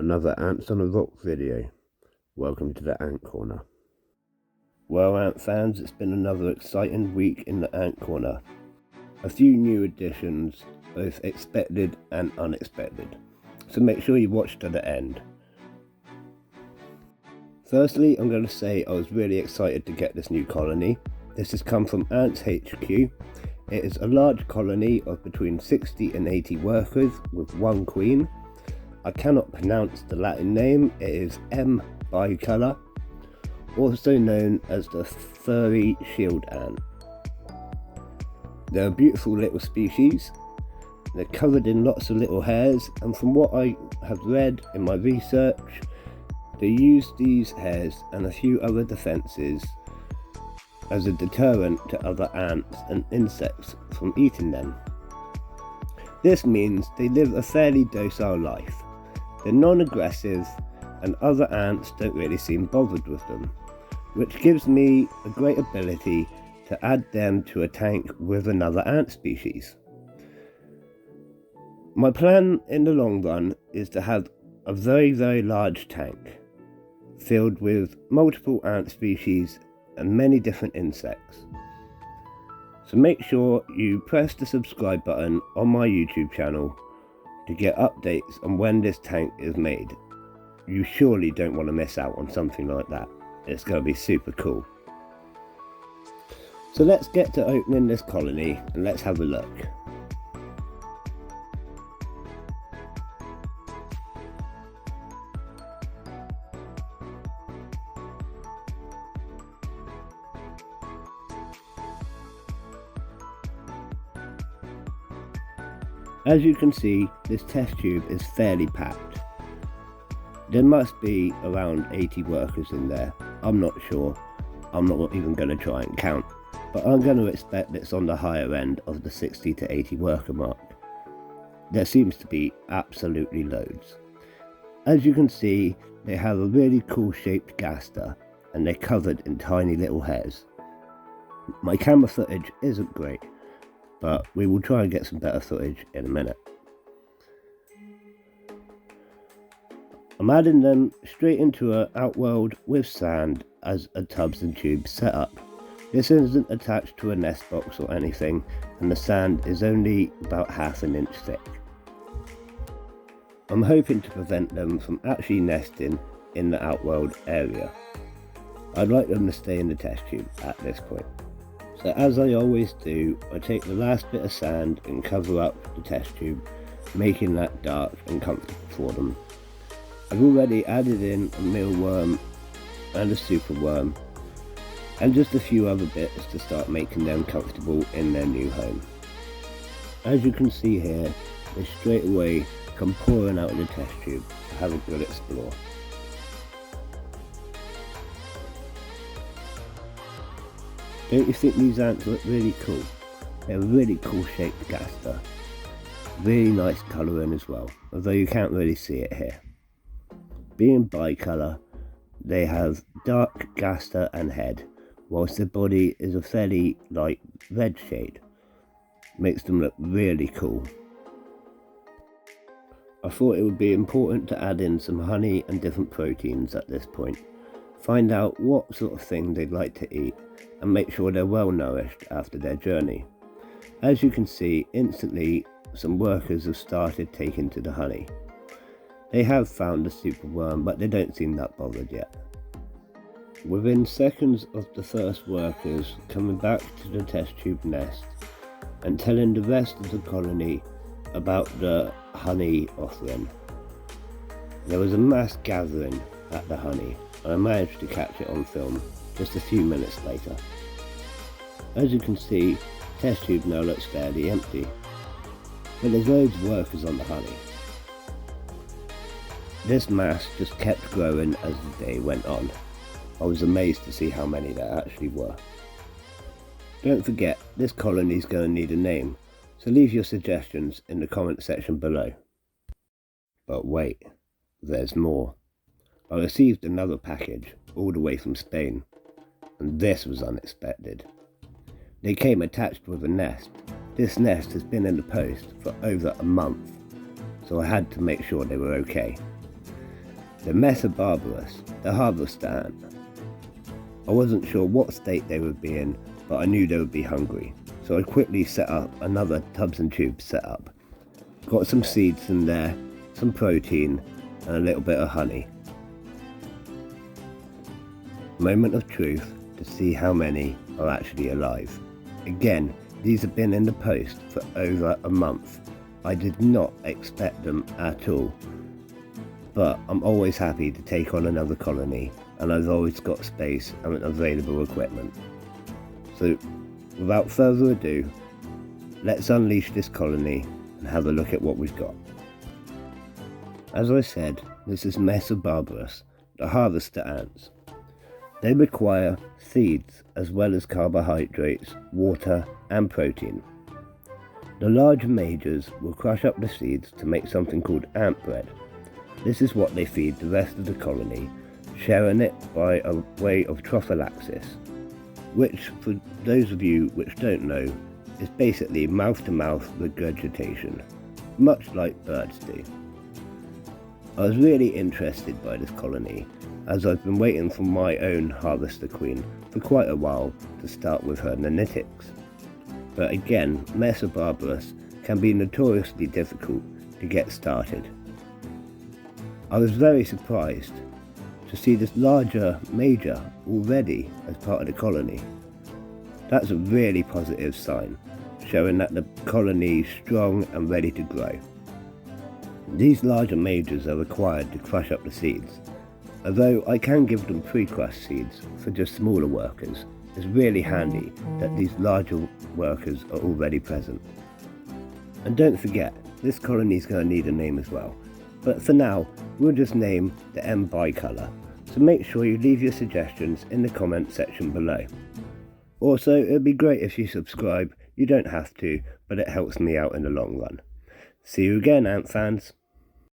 another Ants on a Rock video. Welcome to the Ant Corner. Well, Ant fans, it's been another exciting week in the Ant Corner. A few new additions, both expected and unexpected, so make sure you watch to the end. Firstly, I'm going to say I was really excited to get this new colony. This has come from Ants HQ. It is a large colony of between 60 and 80 workers with one queen. I cannot pronounce the Latin name. It is M. bicolor, also known as the furry shield ant. They're a beautiful little species. They're covered in lots of little hairs, and from what I have read in my research, they use these hairs and a few other defences as a deterrent to other ants and insects from eating them. This means they live a fairly docile life. They're non-aggressive, and other ants don't really seem bothered with them, which gives me a great ability to add them to a tank with another ant species. My plan in the long run is to have a very large tank filled with multiple ant species and many different insects. So make sure you press the subscribe button on my YouTube channel to get updates on when this tank is made. You surely don't want to miss out on something like that. It's going to be super cool. So let's get to opening this colony and let's have a look. As you can see, this test tube is fairly packed. There must be around 80 workers in there. I'm not sure. I'm not even going to try and count. But I'm going to expect it's on the higher end of the 60 to 80 worker mark. There seems to be absolutely loads. As you can see, they have a really cool shaped gaster, and they're covered in tiny little hairs. My camera footage isn't great, but we will try and get some better footage in a minute. I'm adding them straight into an outworld with sand as a tubs and tubes setup. This isn't attached to a nest box or anything, and the sand is only about half an inch thick. I'm hoping to prevent them from actually nesting in the outworld area. I'd like them to stay in the test tube at this point. So as I always do, I take the last bit of sand and cover up the test tube, making that dark and comfortable for them. I've already added in a mealworm and a super worm, and just a few other bits to start making them comfortable in their new home. As you can see here, they straight away come pouring out of the test tube to have a good explore. Don't you think these ants look really cool? They're a really cool shaped gaster. Really nice colouring as well, although you can't really see it here. Being bicolour, they have dark gaster and head, whilst their body is a fairly light red shade. Makes them look really cool. I thought it would be important to add in some honey and different proteins at this point. Find out what sort of thing they'd like to eat and make sure they're well nourished after their journey. As you can see, instantly some workers have started taking to the honey. They have found a super worm, but they don't seem that bothered yet. Within seconds of the first workers coming back to the test tube nest and telling the rest of the colony about the honey offering, there was a mass gathering at the honey, and I managed to catch it on film just a few minutes later. As you can see, the test tube now looks fairly empty, but there's loads of workers on the honey. This mass just kept growing as the day went on. I was amazed to see how many there actually were. Don't forget, this colony is going to need a name, so leave your suggestions in the comment section below. But wait, there's more. I received another package all the way from Spain, and this was unexpected. They came attached with a nest. This nest has been in the post for over a month, so I had to make sure they were okay. The Mesobarbarus, the harvester ant. I wasn't sure what state they would be in, but I knew they would be hungry, so I quickly set up another tubs and tubes setup. Got some seeds in there, some protein, and a little bit of honey. Moment of truth to see how many are actually alive. Again, these have been in the post for over a month. I did not expect them at all, but I'm always happy to take on another colony, and I've always got space and available equipment. So without further ado, let's unleash this colony and have a look at what we've got. As I said, this is Mesobarbarus, the harvester ants. They require seeds as well as carbohydrates, water and protein. The larger majors will crush up the seeds to make something called ant bread. This is what they feed the rest of the colony, sharing it by a way of trophallaxis, which, for those of you which don't know, is basically mouth-to-mouth regurgitation, much like birds do. I was really interested by this colony, as I've been waiting for my own harvester queen for quite a while to start with her nanitics. But again, Mesobarbarus can be notoriously difficult to get started. I was very surprised to see this larger major already as part of the colony. That's a really positive sign, showing that the colony is strong and ready to grow. These larger majors are required to crush up the seeds, although I can give them pre-crushed seeds for just smaller workers. It's really handy that these larger workers are already present. And don't forget, this colony is going to need a name as well, but for now we'll just name the M bicolor, so make sure you leave your suggestions in the comment section below. Also, it would be great if you subscribe. You don't have to, but it helps me out in the long run. See you again, ant fans.